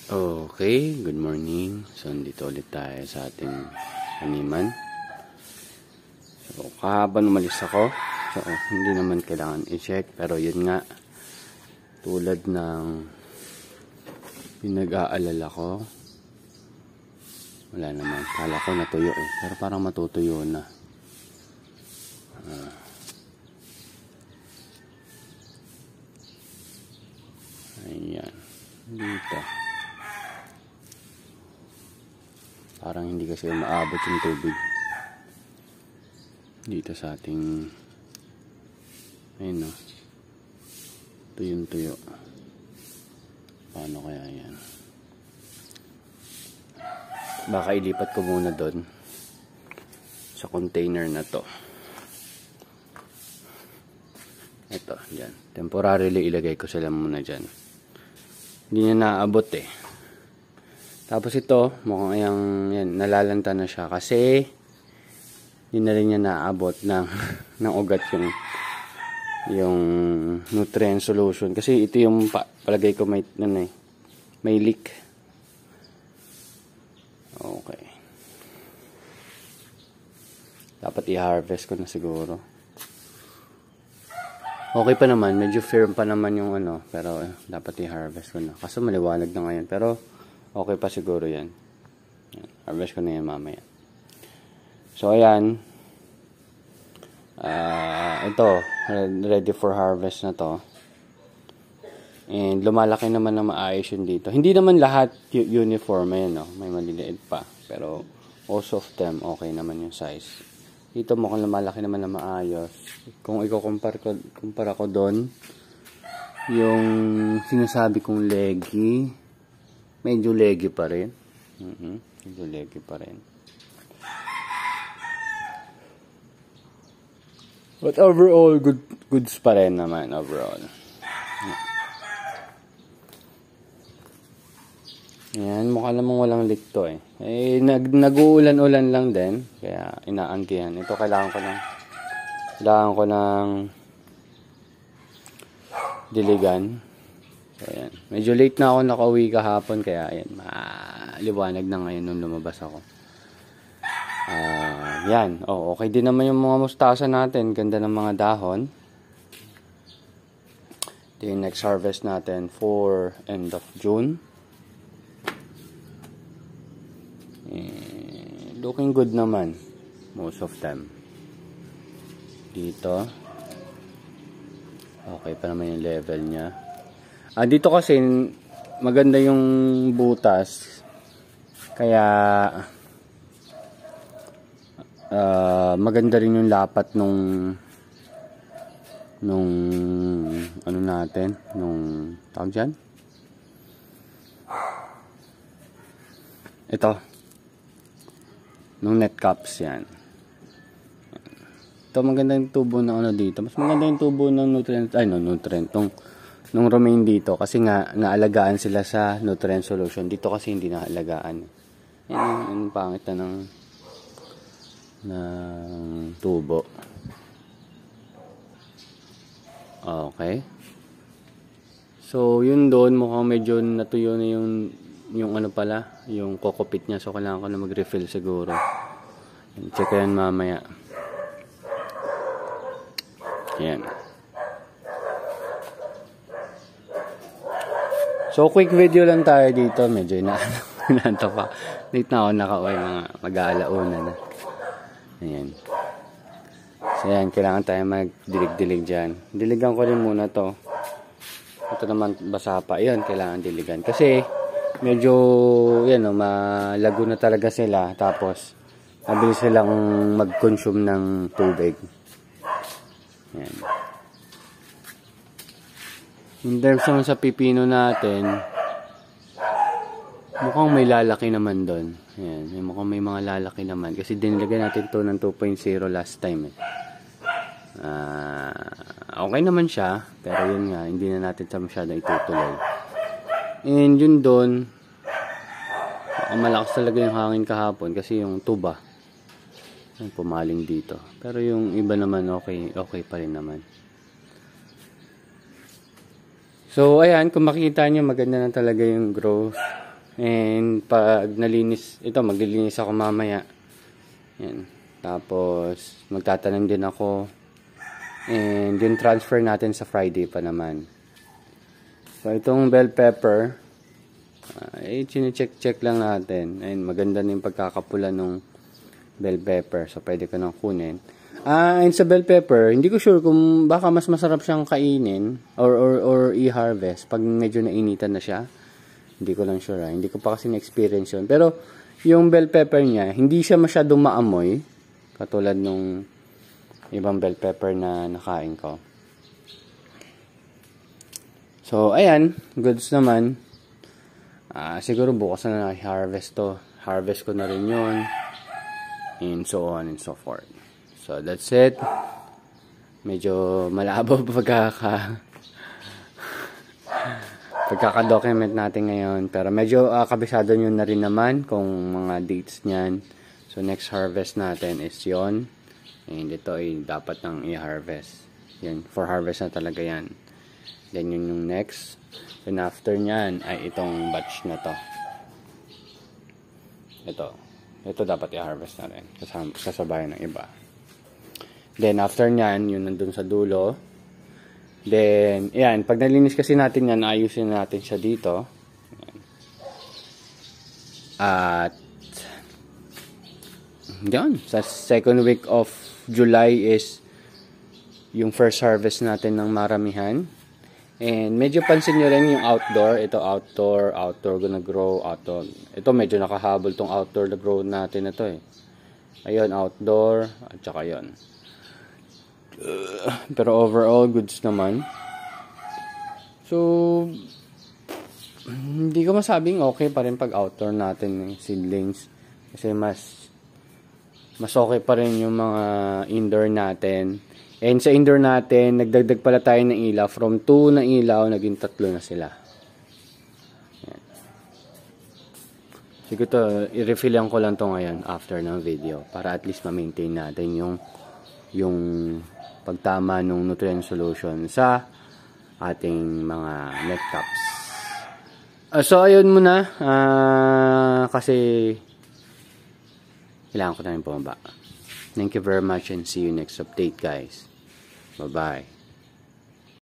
Okay, good morning. So, dito ulit tayo sa ating animan. So, kahapon umalis ako. So, hindi naman kailangan i-check. Pero yun nga, tulad ng pinag-aalala ko, wala naman. Kala ko natuyo eh. Pero parang matutuyo na. Ayan. Dito. Parang hindi kasi maabot yung tubig dito sa ating ayun, no? Tuyong-tuyo. Paano kaya yan? Baka ilipat ko muna doon sa container na to. Ito, dyan. Temporarily ilagay ko sila muna dyan. Hindi niya naabot eh. Tapos ito, mukhang yan, nalalanta na siya kasi hindi na rin niya naabot ng ugat yung nutrient solution. Kasi ito yung palagay ko may leak. Okay. Dapat i-harvest ko na siguro. Okay pa naman, medyo firm pa naman yung pero dapat i-harvest ko na. Kaso maliwanag na ngayon, pero okay pa siguro yan. Harvest ko na yan mamaya. So, ayan. Ito, ready for harvest na to. And lumalaki naman na maayos yun dito. Hindi naman lahat uniform. Ayan, no? May maliliit pa. Pero most of them, okay naman yung size. Dito mukhang lumalaki naman na maayos. Kung kumpara ko doon, yung sinasabi kong leggy, medyo leggy pa rin. Medyo leggy pa rin. But overall, goods pa rin naman overall. Ayan, mukha namang walang leak to eh. Nag-uulan-ulan lang din. Kaya inaangkihan. Ito kailangan ko ng diligan. So, ayan. Medyo late na ako nakauwi kahapon. Kaya ayan, maliwanag na ngayon nung lumabas ako. Yan. Okay din naman yung mga mustasa natin. Ganda ng mga dahon. Ito yung next harvest natin for end of June. Looking good naman. Most of them. Dito. Okay pa naman yung level niya. Dito kasi maganda yung butas. Kaya maganda rin yung lapat nung natin, nung tawag dyan? Ito. Nung net caps yan. Ito maganda yung tubo ng dito. Mas maganda yung tubo ng nutrient, nung romaine dito kasi nga naalagaan sila sa nutrient solution. Dito kasi hindi naalagaan. Yan yung pangit na ng tubo. Okay. So, yun doon mukhang medyo natuyo na yung yung kokopit niya. So, kailangan ko na mag-refill siguro. Check yan mamaya. Yan. So, quick video lang tayo dito. Medyo inaanto pa. Late na ako nakauwi. Mag-aalauna na. Ayan. So, yan. Kailangan tayo magdilig-dilig dyan. Diligan ko rin muna to. Ito naman basa pa. Yan. Kailangan diligan. Kasi, medyo, malago na talaga sila. Tapos, mabilis silang mag-consume ng tubig. Yan. In terms naman sa pipino natin, mukhang may lalaki naman doon. Yan. Mukhang may mga lalaki naman. Kasi dinilagay natin to ng 2.0 last time. Okay naman siya. Pero yun nga, hindi na natin sa masyadong itutuloy. And yun doon, malakas talaga yung hangin kahapon kasi yung tuba pumaling dito. Pero yung iba naman okay pa rin naman. So, ayan, kung makikita nyo, maganda na talaga yung growth. And pag nalinis, ito maglilinis ako mamaya. Yan. Tapos magtatanim din ako. And yung transfer natin sa Friday pa naman. So itong bell pepper, chine-check lang natin. And maganda na yung pagkakapula ng bell pepper. So pwede ko nang kunin. And sa bell pepper, hindi ko sure kung baka mas masarap siyang kainin or i-harvest pag medyo nainitan na siya. Hindi ko lang sure. Hindi ko pa kasi na-experience yun. Pero, yung bell pepper niya, hindi siya masyadong maamoy. Katulad nung ibang bell pepper na nakain ko. So, ayan. Goods naman. Siguro bukas na harvest to. Harvest ko na rin yun. And so on and so forth. So, that's it. Medyo malabo pagkaka-document natin ngayon. Pero medyo kabisado nyo na rin naman kung mga dates nyan. So, next harvest natin is yon. And ito ay dapat nang i-harvest. Yan, for harvest na talaga yan. Then, yun yung next. Then, after nyan ay itong batch na to. Ito dapat i-harvest na rin. Kasabayan ng iba. Then, after nyan, yun nandun sa dulo. Then, yan. Pag nalinis kasi natin yan, ayusin natin siya dito. Yan. At, yan. Sa second week of July is yung first harvest natin ng maramihan. And, medyo pansin nyo rin yung outdoor. Ito, outdoor gonna grow, outdoor. Ito, medyo nakahabol tong outdoor na grow natin na to eh. Ayun, outdoor, at saka yun. Pero overall goods naman. So hindi ko masabing okay pa rin pag outdoor natin yung seedlings kasi mas okay pa rin yung mga indoor natin. And sa indoor natin nagdagdag pala tayo ng ilaw, from 2 na ilaw naging 3 na sila. Yan. Siguro to i-refillan ko lang to ngayon after ng video para at least ma-maintain natin yung pagtama ng nutrient solution sa ating mga net caps. So, ayun muna. Kasi kailangan ko na rin bumaba. Thank you very much and see you next update, guys. Bye-bye.